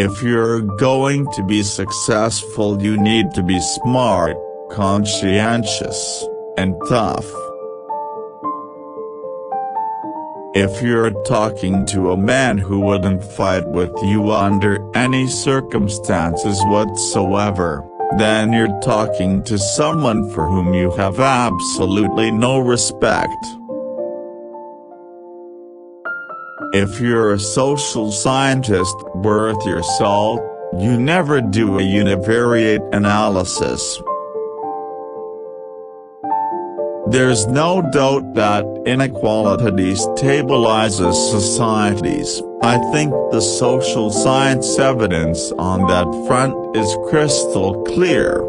If you're going to be successful, you need to be smart, conscientious, and tough. If you're talking to a man who wouldn't fight with you under any circumstances whatsoever, then you're talking to someone for whom you have absolutely no respect. If you're a social scientist worth your salt, you never do a univariate analysis. There's no doubt that inequality stabilizes societies. I think the social science evidence on that front is crystal clear.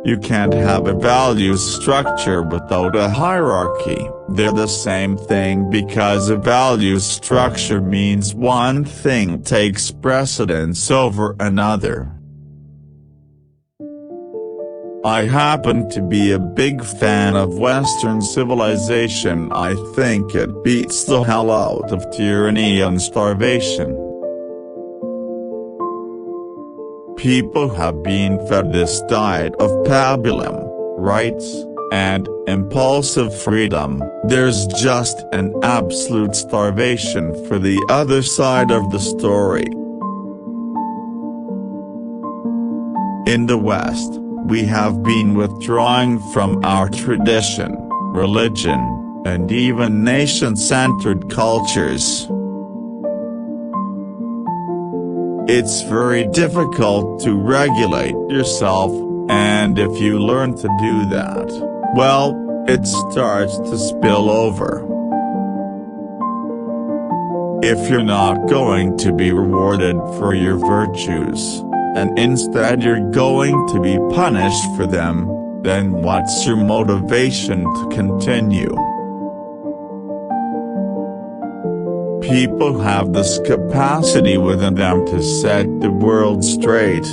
You can't have a values structure without a hierarchy. They're the same thing because a values structure means one thing takes precedence over another. I happen to be a big fan of Western civilization. I think it beats the hell out of tyranny and starvation. People have been fed this diet of pabulum, rights, and impulsive freedom. There's just an absolute starvation for the other side of the story. In the West, we have been withdrawing from our tradition, religion, and even nation-centered cultures. It's very difficult to regulate yourself, and if you learn to do that, well, it starts to spill over. If you're not going to be rewarded for your virtues, and instead you're going to be punished for them, then what's your motivation to continue? People have this capacity within them to set the world straight.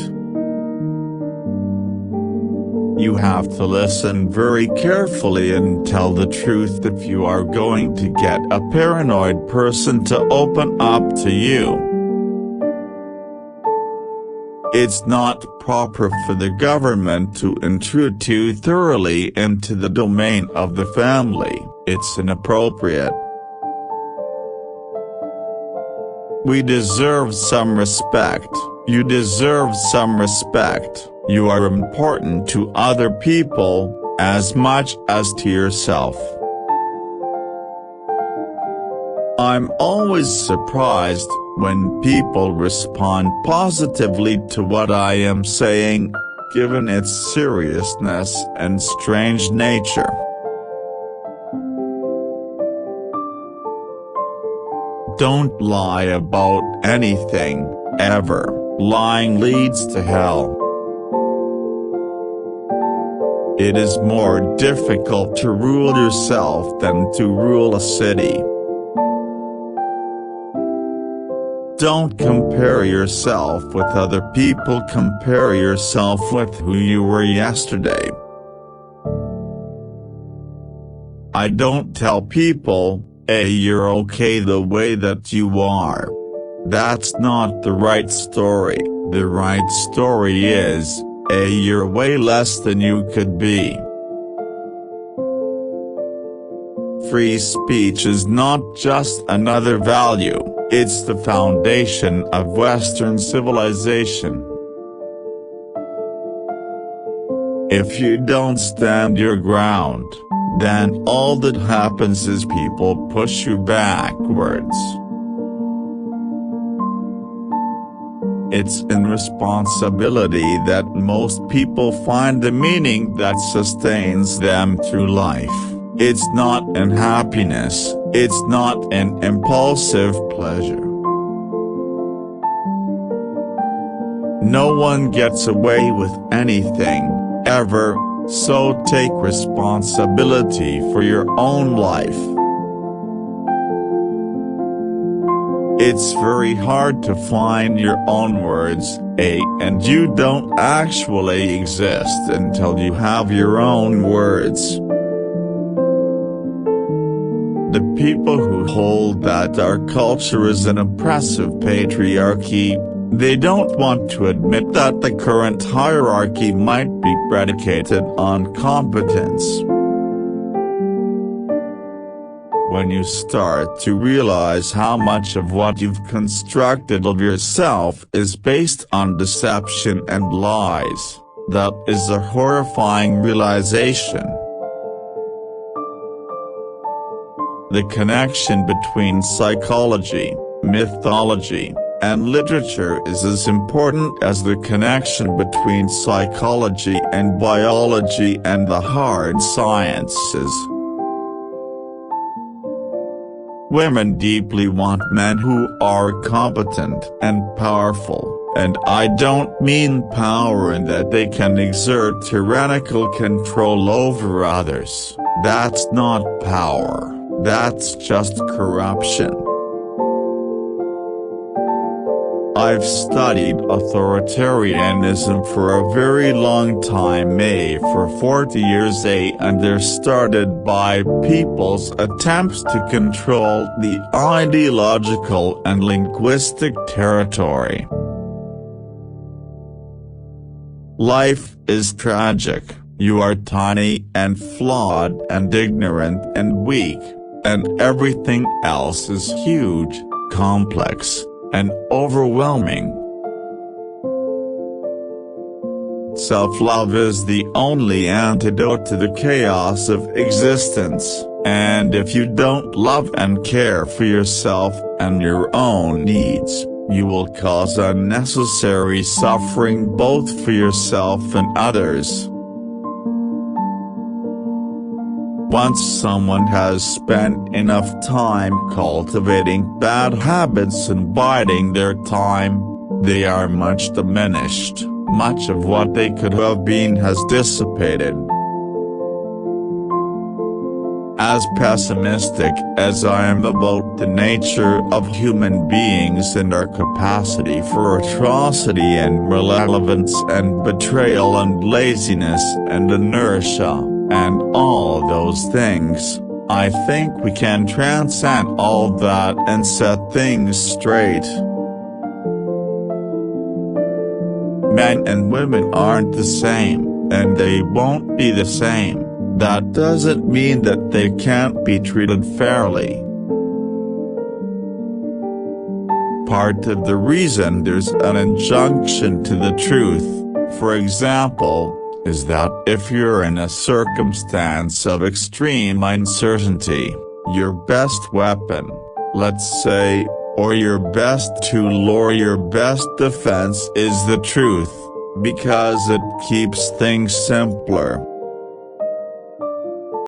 You have to listen very carefully and tell the truth if you are going to get a paranoid person to open up to you. It's not proper for the government to intrude too thoroughly into the domain of the family. It's inappropriate. We deserve some respect. You deserve some respect. You are important to other people, as much as to yourself. I'm always surprised when people respond positively to what I am saying, given its seriousness and strange nature. Don't lie about anything, ever. Lying leads to hell. It is more difficult to rule yourself than to rule a city. Don't compare yourself with other people, compare yourself with who you were yesterday. I don't tell people, "Hey, you're okay the way that you are." That's not the right story. The right story is, "Hey, you're way less than you could be." Free speech is not just another value. It's the foundation of Western civilization. If you don't stand your ground, then all that happens is people push you backwards. It's in responsibility that most people find the meaning that sustains them through life. It's not in happiness, it's not in impulsive pleasure. No one gets away with anything, ever, so take responsibility for your own life. It's very hard to find your own words, and you don't actually exist until you have your own words. The people who hold that our culture is an oppressive patriarchy, they don't want to admit that the current hierarchy might be predicated on competence. When you start to realize how much of what you've constructed of yourself is based on deception and lies, that is a horrifying realization. The connection between psychology, mythology, and literature is as important as the connection between psychology and biology and the hard sciences. Women deeply want men who are competent and powerful, and I don't mean power in that they can exert tyrannical control over others. That's not power, that's just corruption. I've studied authoritarianism for a very long time, for 40 years, and they're started by people's attempts to control the ideological and linguistic territory. Life is tragic. You are tiny and flawed and ignorant and weak, and everything else is huge, complex, and overwhelming. Self-love is the only antidote to the chaos of existence, and if you don't love and care for yourself and your own needs, you will cause unnecessary suffering both for yourself and others. Once someone has spent enough time cultivating bad habits and biding their time, they are much diminished. Much of what they could have been has dissipated. As pessimistic as I am about the nature of human beings and our capacity for atrocity and malevolence and betrayal and laziness and inertia, and all those things, I think we can transcend all that and set things straight. Men and women aren't the same, and they won't be the same. That doesn't mean that they can't be treated fairly. Part of the reason there's an injunction to the truth, for example, is that if you're in a circumstance of extreme uncertainty, your best weapon, let's say, or your best tool or your best defense is the truth, because it keeps things simpler.